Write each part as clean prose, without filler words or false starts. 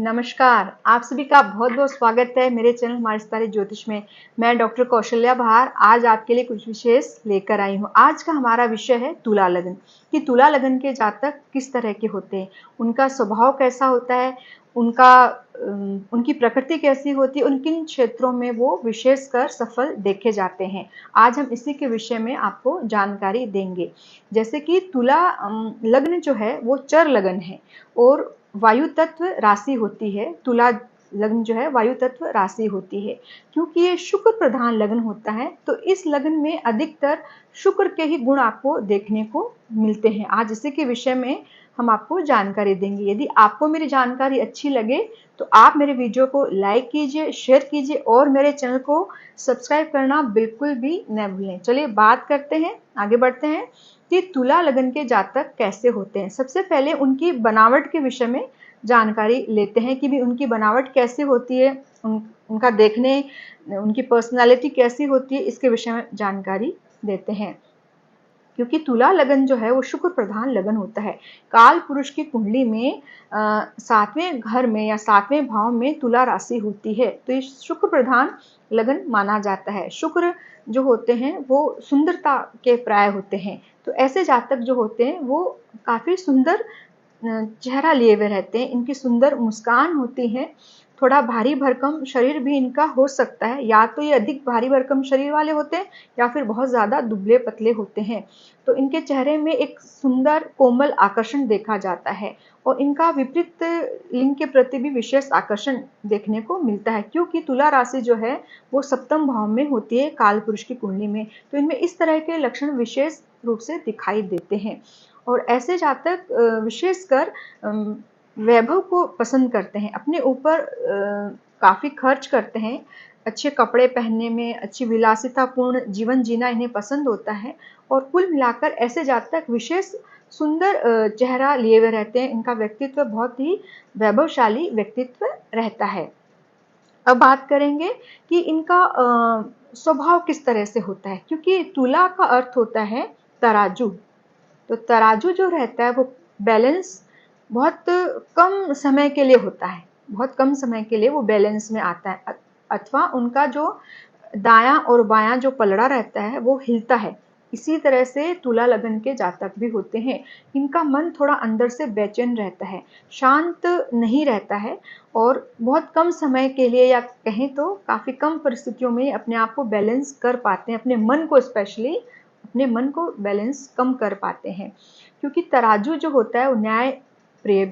नमस्कार, आप सभी का बहुत बहुत स्वागत है मेरे चैनल हमारे सितारे ज्योतिष में। मैं डॉक्टर कौशल्या बहार आज आपके लिए कुछ विशेष लेकर आई हूँ। आज का हमारा विषय है तुला लगन कि तुला लगन के जातक किस तरह के होते हैं, उनका स्वभाव कैसा होता है, उनकी प्रकृति कैसी होती है, उन किन क्षेत्रों में वो विशेषकर सफल देखे जाते हैं। आज हम इसी के विषय में आपको जानकारी देंगे। जैसे कि तुला लग्न जो है वो चर लगन है और वायु तत्व राशि होती है। तुला लग्न जो है वायु तत्व राशि होती है। क्योंकि ये शुक्र प्रधान लग्न होता है तो इस लग्न में अधिकतर शुक्र के ही गुण आपको देखने को मिलते हैं। आज इसी के विषय में हम आपको जानकारी देंगे। यदि आपको मेरी जानकारी अच्छी लगे तो आप मेरे वीडियो को लाइक कीजिए, शेयर कीजिए और मेरे चैनल को सब्सक्राइब करना बिल्कुल भी न भूलें। चलिए बात करते हैं, आगे बढ़ते हैं कि तुला लगन के जातक कैसे होते हैं। सबसे पहले उनकी बनावट के विषय में जानकारी लेते हैं कि भी उनकी बनावट कैसे होती है, उनका देखने, उनकी पर्सनालिटी कैसी होती है, इसके विषय में जानकारी देते हैं। क्योंकि तुला लगन जो है वो शुक्र प्रधान लगन होता है। काल पुरुष की कुंडली में 7वें घर में या 7वें भाव में तुला राशि होती है तो ये शुक्र प्रधान लगन माना जाता है। शुक्र जो होते हैं वो सुंदरता के प्राय होते हैं, तो ऐसे जातक जो होते हैं वो काफी सुंदर चेहरा लिए हुए रहते हैं। इनकी सुंदर मुस्कान होती है। थोड़ा भारी भरकम शरीर भी इनका हो सकता है, या तो ये अधिक भारी भरकम शरीर वाले होते हैं या फिर बहुत ज्यादा दुबले पतले होते हैं। तो इनके चेहरे में एक सुंदर कोमल आकर्षण देखा जाता है और इनका विपरीत लिंग के प्रति भी विशेष आकर्षण देखने को मिलता है। क्योंकि तुला राशि जो है वो सप्तम भाव में होती है काल पुरुष की कुंडली में, तो इनमें इस तरह के लक्षण विशेष रूप से दिखाई देते हैं। और ऐसे जातक विशेषकर वैभव को पसंद करते हैं, अपने ऊपर काफी खर्च करते हैं, अच्छे कपड़े पहनने में, अच्छी विलासितापूर्ण जीवन जीना इन्हें पसंद होता है। और कुल मिलाकर ऐसे जातक विशेष सुंदर चेहरा लिए हुए रहते हैं। इनका व्यक्तित्व बहुत ही वैभवशाली व्यक्तित्व रहता है। अब बात करेंगे कि इनका स्वभाव किस तरह से होता है। क्योंकि तुला का अर्थ होता है तराजू, तो तराजू जो रहता है वो बैलेंस बहुत कम समय के लिए होता है, बहुत कम समय के लिए वो बैलेंस में आता है, अथवा उनका जो दायां और बायां जो पलड़ा रहता है वो हिलता है। इसी तरह से तुला लगन के जातक भी होते हैं। इनका मन थोड़ा अंदर से बेचैन रहता है, शांत नहीं रहता है और बहुत कम समय के लिए या कहें तो काफी कम परिस्थितियों में अपने आप को बैलेंस कर पाते हैं, अपने मन को स्पेशली अपने मन को बैलेंस कम कर पाते हैं। क्योंकि तराजू जो होता है वो न्याय प्रिय,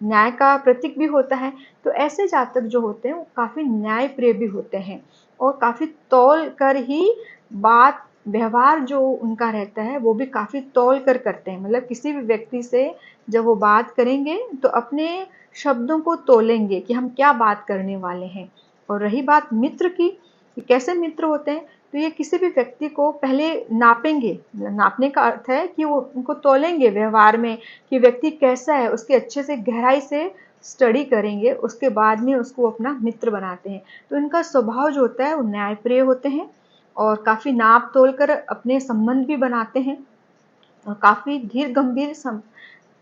न्याय का प्रतीक भी होता है। तो ऐसे जातक जो होते हैं वो काफी न्याय प्रिय भी होते हैं और काफी तौल कर ही बात व्यवहार जो उनका रहता है वो भी काफी तौल कर करते हैं। मतलब किसी भी व्यक्ति से जब वो बात करेंगे तो अपने शब्दों को तोलेंगे कि हम क्या बात करने वाले हैं। और रही बात मित्र की, कैसे मित्र होते हैं, तो ये किसी भी व्यक्ति को पहले नापेंगे। नापने का अर्थ है कि वो उनको तोलेंगे व्यवहार में कि व्यक्ति कैसा है, उसके अच्छे से गहराई से स्टडी करेंगे, उसके बाद में उसको अपना मित्र बनाते हैं। तो इनका स्वभाव जो होता है वो न्यायप्रिय होते हैं और काफी नाप तोल कर अपने संबंध भी बनाते हैं और काफी धीर गंभीर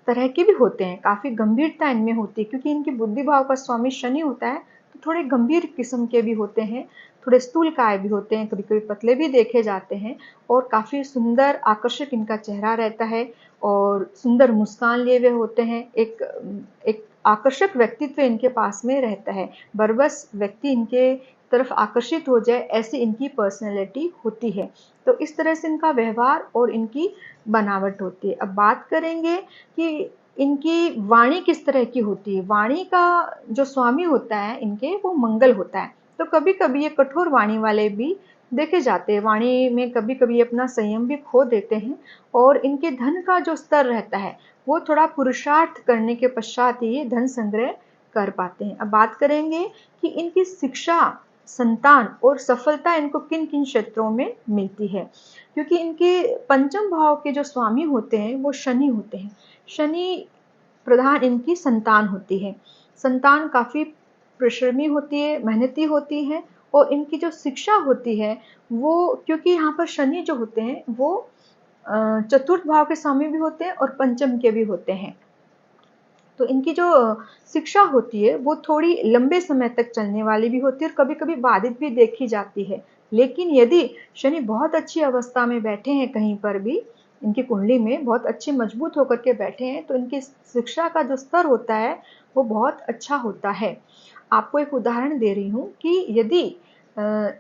तरह के भी होते हैं। काफी गंभीरता इनमें होती है क्योंकि इनकी बुद्धि भाव का स्वामी शनि होता है, तो थोड़े गंभीर किस्म के भी होते हैं, थोड़े स्थूलकाय भी होते हैं, कभी कभी पतले भी देखे जाते हैं और काफी सुंदर आकर्षक इनका चेहरा रहता है और सुंदर मुस्कान लिए हुए होते हैं। एक आकर्षक व्यक्तित्व इनके पास में रहता है, बरबस व्यक्ति इनके तरफ आकर्षित हो जाए ऐसी इनकी पर्सनैलिटी होती है। तो इस तरह से इनका व्यवहार और इनकी बनावट होती है। अब बात करेंगे कि इनकी वाणी किस तरह की होती है। वाणी का जो स्वामी होता है इनके वो मंगल होता है, तो कभी कभी ये कठोर वाणी वाले भी देखे जाते हैं। वाणी में कभी कभी अपना संयम भी खो देते हैं और इनके धन का जो स्तर रहता है वो थोड़ा पुरुषार्थ करने के पश्चात ही ये धन संग्रह कर पाते हैं। अब बात करेंगे कि इनकी शिक्षा, संतान और सफलता इनको किन किन क्षेत्रों में मिलती है। क्योंकि इनके पंचम भाव के जो स्वामी होते हैं वो शनि होते हैं। शनि प्रधान इनकी संतान होती है। संतान काफी परिश्रमी होती है, मेहनती होती है और इनकी जो शिक्षा होती है वो, क्योंकि यहाँ पर शनि जो होते हैं वो चतुर्थ भाव के स्वामी भी होते हैं और पंचम के भी होते हैं, तो इनकी जो शिक्षा होती है वो थोड़ी लंबे समय तक चलने वाली भी होती है और कभी-कभी बाधित भी देखी जाती है। लेकिन यदि शनि बहुत अच्छी अवस्था में बैठे हैं कहीं पर भी, इनकी कुंडली में बहुत अच्छे मजबूत होकर के बैठे हैं, तो इनकी शिक्षा का जो स्तर होता है वो बहुत अच्छा होता है। आपको एक उदाहरण दे रही हूँ कि यदि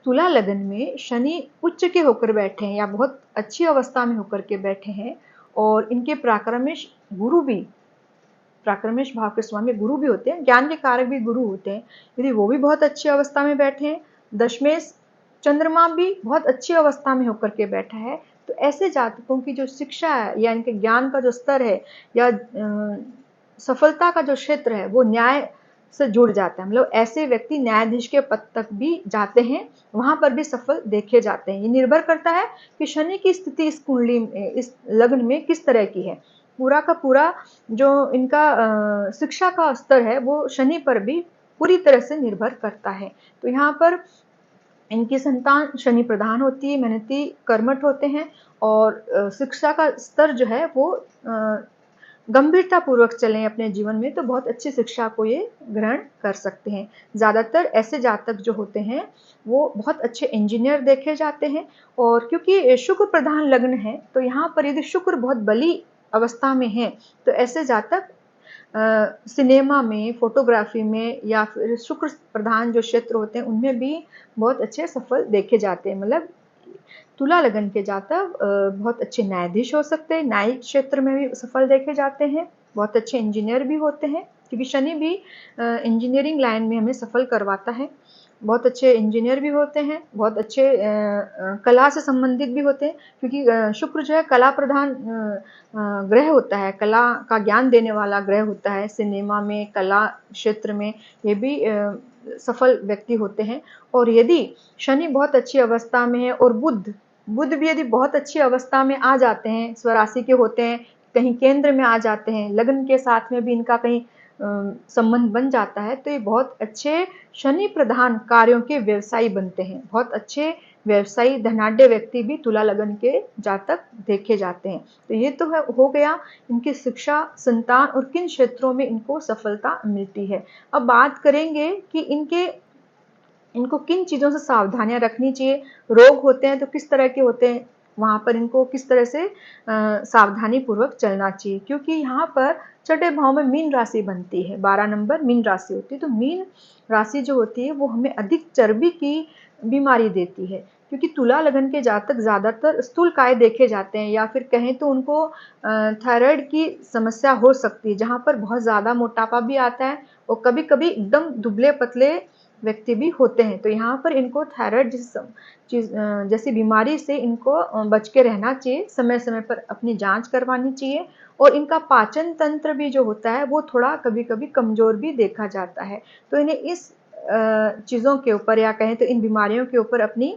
तुला लगन में शनि उच्च के होकर बैठे हैं या बहुत अच्छी अवस्था में होकर के बैठे हैं और इनके पराक्रमेश गुरु भी, पराक्रमेश भाव के स्वामी गुरु भी होते हैं, ज्ञान के कारक भी गुरु होते हैं, यदि वो भी बहुत अच्छी अवस्था में बैठे हैं, दशमेश चंद्रमा भी बहुत अच्छी अवस्था में होकर के बैठा है, तो ऐसे जातकों की जो शिक्षा है या इनके ज्ञान का जो स्तर है या सफलता का जो क्षेत्र है वो न्याय से जुड़ जाता है। मतलब ऐसे व्यक्ति न्यायाधीश के पद तक भी जाते हैं, वहां पर भी सफल देखे जाते हैं। ये निर्भर करता है कि शनि की स्थिति इस कुंडली में, इस लग्न में किस तरह की है। पूरा का पूरा जो इनका शिक्षा का स्तर है वो शनि पर भी पूरी तरह से निर्भर करता है। तो यहाँ पर इनकी संतान शनि प्रधान होती है, मेहनती कर्मठ होते हैं और शिक्षा का स्तर जो है वो गंभीरता पूर्वक चलें अपने जीवन में तो बहुत अच्छी शिक्षा को ये ग्रहण कर सकते हैं। ज़्यादातर ऐसे जातक जो होते हैं वो बहुत अच्छे इंजीनियर देखे जाते हैं और क्योंकि शुक्र प्रधान लग्न है तो यहाँ पर यदि शुक्र बहुत बली अवस्था में है तो ऐसे जातक सिनेमा में, फोटोग्राफी में या फिर शुक्र प्रधान जो क्षेत्र होते हैं उनमें भी बहुत अच्छे सफल देखे जाते हैं। मतलब तुला लगन के जातक बहुत अच्छे न्यायाधीश हो सकते हैं, न्यायिक क्षेत्र में भी सफल देखे जाते हैं, बहुत अच्छे इंजीनियर भी होते हैं क्योंकि शनि भी इंजीनियरिंग लाइन में हमें सफल करवाता है। बहुत अच्छे इंजीनियर भी होते हैं, बहुत अच्छे कला से संबंधित भी होते हैं क्योंकि शुक्र जो है कला प्रधान ग्रह होता है, कला का ज्ञान देने वाला ग्रह होता है। सिनेमा में, कला क्षेत्र में ये भी सफल व्यक्ति होते हैं। और यदि शनि बहुत अच्छी अवस्था में है और बुध बुध भी यदि बहुत अच्छी अवस्था में आ जाते हैं, स्वराशि के होते हैं, कहीं केंद्र में आ जाते हैं, लग्न के साथ में भी इनका कहीं संबंध बन जाता है तो ये बहुत अच्छे शनि प्रधान कार्यों के व्यवसायी बनते हैं। बहुत अच्छे व्यवसायी धनाढ्य व्यक्ति भी तुला लगन के जातक देखे जाते हैं। तो ये तो हो गया इनकी शिक्षा, संतान और किन क्षेत्रों में इनको सफलता मिलती है। अब बात करेंगे कि इनको किन चीज़ों से सावधानियां रखनी चाहिए। रोग होते हैं तो किस तरह के होते हैं, वहां पर इनको किस तरह से सावधानी पूर्वक चलना चाहिए क्योंकि यहाँ पर छठे भाव में मीन राशि बनती है, 12 नंबर मीन राशि होती है। तो मीन राशि जो होती है वो हमें अधिक चर्बी की बीमारी देती है क्योंकि तुला लगन के जातक ज्यादातर स्थूलकाय देखे जाते हैं या फिर कहें तो उनको थायराइड की समस्या हो सकती है जहाँ पर बहुत ज्यादा मोटापा भी आता है और कभी कभी एकदम दुबले पतले व्यक्ति भी होते हैं। तो यहाँ पर इनको थायराइड जैसी बीमारी से इनको बच के रहना चाहिए, समय समय पर अपनी जांच करवानी चाहिए और इनका पाचन तंत्र भी जो होता है वो थोड़ा कभी कभी कमजोर भी देखा जाता है। तो इन्हें इस चीज़ों के ऊपर या कहें तो इन बीमारियों के ऊपर अपनी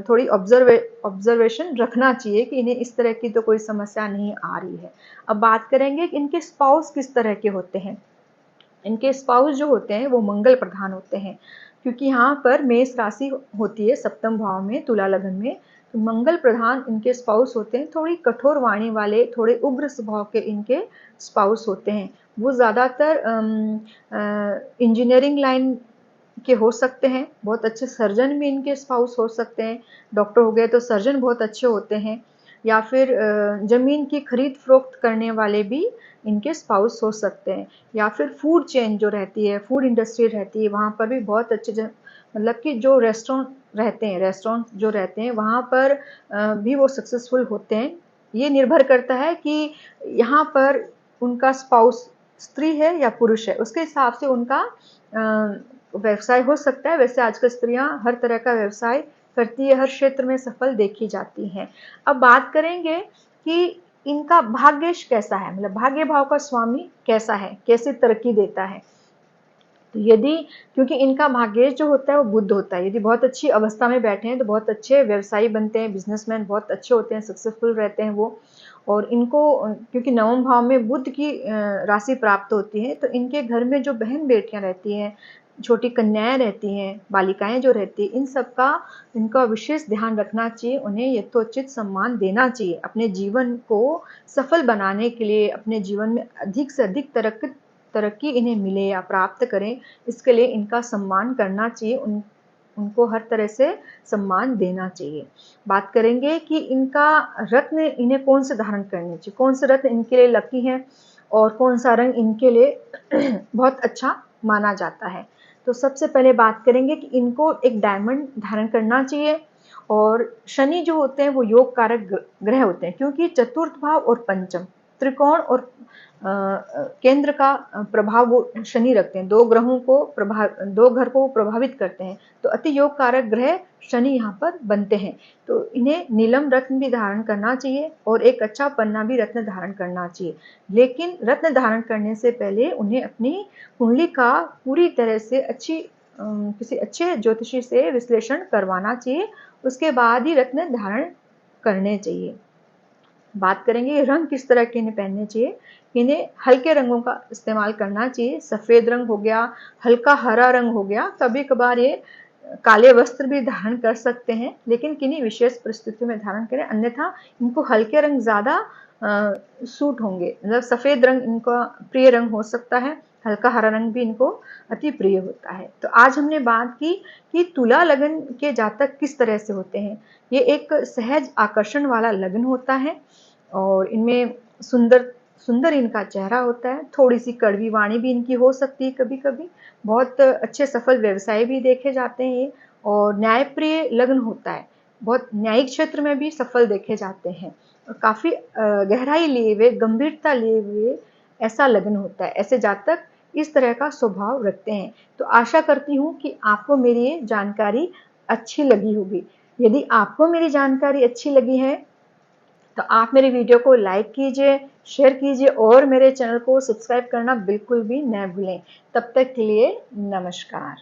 थोड़ी ऑब्जर्वेशन रखना चाहिए कि इन्हें इस तरह की तो कोई समस्या नहीं आ रही है। अब बात करेंगे कि इनके स्पाउस किस तरह के होते हैं। इनके स्पाउस जो होते हैं वो मंगल प्रधान होते हैं क्योंकि यहाँ पर मेष राशि होती है सप्तम भाव में तुला लगन में, तो मंगल प्रधान इनके स्पाउस होते हैं। थोड़ी कठोर वाणी वाले, थोड़े उग्र स्वभाव के इनके स्पाउस होते हैं। वो ज़्यादातर इंजीनियरिंग लाइन के हो सकते हैं, बहुत अच्छे सर्जन भी इनके स्पाउस हो सकते हैं। डॉक्टर हो गए तो सर्जन बहुत अच्छे होते हैं या फिर जमीन की खरीद फरोख्त करने वाले भी इनके स्पाउस हो सकते हैं या फिर फूड चेन जो रहती है, फूड इंडस्ट्री रहती है, वहाँ पर भी बहुत अच्छे मतलब कि जो रेस्टोरेंट जो रहते हैं वहाँ पर भी वो सक्सेसफुल होते हैं। ये निर्भर करता है कि यहाँ पर उनका स्पाउस स्त्री है या पुरुष है, उसके हिसाब से उनका व्यवसाय हो सकता है। वैसे आजकल स्त्रियां हर तरह का व्यवसाय करती है, हर क्षेत्र में सफल देखी जाती हैं। अब बात करेंगे कि इनका भाग्येश कैसा है, मतलब भाग्य भाव का स्वामी कैसा है, कैसे तरक्की देता है। तो यदि क्योंकि इनका भाग्येश जो होता है वो बुध होता है, यदि बहुत अच्छी अवस्था में बैठे हैं तो बहुत अच्छे व्यवसायी बनते हैं, बिजनेसमैन बहुत अच्छे होते हैं, सक्सेसफुल रहते हैं वो। और इनको क्योंकि नवम भाव में बुध की राशि प्राप्त होती है तो इनके घर में जो बहन बेटियां रहती हैं छोटी कन्याएं रहती हैं, बालिकाएं जो रहती हैं, इन सब का इनका विशेष ध्यान रखना चाहिए। उन्हें यथोचित सम्मान देना चाहिए। अपने जीवन को सफल बनाने के लिए, अपने जीवन में अधिक से अधिक तरक्की इन्हें मिले या प्राप्त करें, इसके लिए इनका सम्मान करना चाहिए। उनको हर तरह से सम्मान देना चाहिए। बात करेंगे कि इनका रत्न इन्हें कौन से धारण करने चाहिए, कौन से रत्न इनके लिए लकी हैं और कौन सा रंग इनके लिए बहुत अच्छा माना जाता है। तो सबसे पहले बात करेंगे कि इनको एक डायमंड धारण करना चाहिए। और शनि जो होते हैं वो योग कारक ग्रह होते हैं, क्योंकि चतुर्थ भाव और पंचम त्रिकोण और केंद्र का प्रभाव वो शनि रखते हैं। दो घर को प्रभावित करते हैं। तो अति योग कारक ग्रह शनि यहाँ पर बनते हैं। तो इन्हें नीलम रत्न भी धारण करना चाहिए और एक अच्छा पन्ना भी रत्न धारण करना चाहिए। लेकिन रत्न धारण करने से पहले उन्हें अपनी कुंडली का पूरी तरह से किसी अच्छे ज्योतिषी से विश्लेषण करवाना चाहिए। उसके बाद ही रत्न धारण करने चाहिए। बात करेंगे रंग किस तरह के इन्हें पहनने चाहिए। इन्हें हल्के रंगों का इस्तेमाल करना चाहिए। सफेद रंग हो गया, हल्का हरा रंग हो गया, कभी कभार ये काले वस्त्र भी धारण कर सकते हैं, लेकिन किन्हीं विशेष परिस्थितियों में धारण करें, अन्यथा इनको हल्के रंग ज्यादा सूट होंगे। मतलब सफेद रंग इनका प्रिय रंग हो सकता है, हल्का हरा रंग भी इनको अति प्रिय होता है। तो आज हमने बात की कि तुला लगन के जातक किस तरह से होते हैं। ये एक सहज आकर्षण वाला लगन होता है और इनमें सुंदर इनका चेहरा होता है। थोड़ी सी कड़वी वाणी भी इनकी हो सकती है कभी कभी। बहुत अच्छे सफल व्यवसाय भी देखे जाते हैं और न्यायप्रिय लगन होता है। बहुत न्यायिक क्षेत्र में भी सफल देखे जाते हैं और काफी गहराई लिए हुए, गंभीरता लिए हुए ऐसा लगन होता है। ऐसे जातक इस तरह का स्वभाव रखते हैं। तो आशा करती हूँ कि आपको मेरी ये जानकारी अच्छी लगी होगी। यदि आपको मेरी जानकारी अच्छी लगी है तो आप मेरे वीडियो को लाइक कीजिए, शेयर कीजिए और मेरे चैनल को सब्सक्राइब करना बिल्कुल भी न भूलें। तब तक के लिए नमस्कार।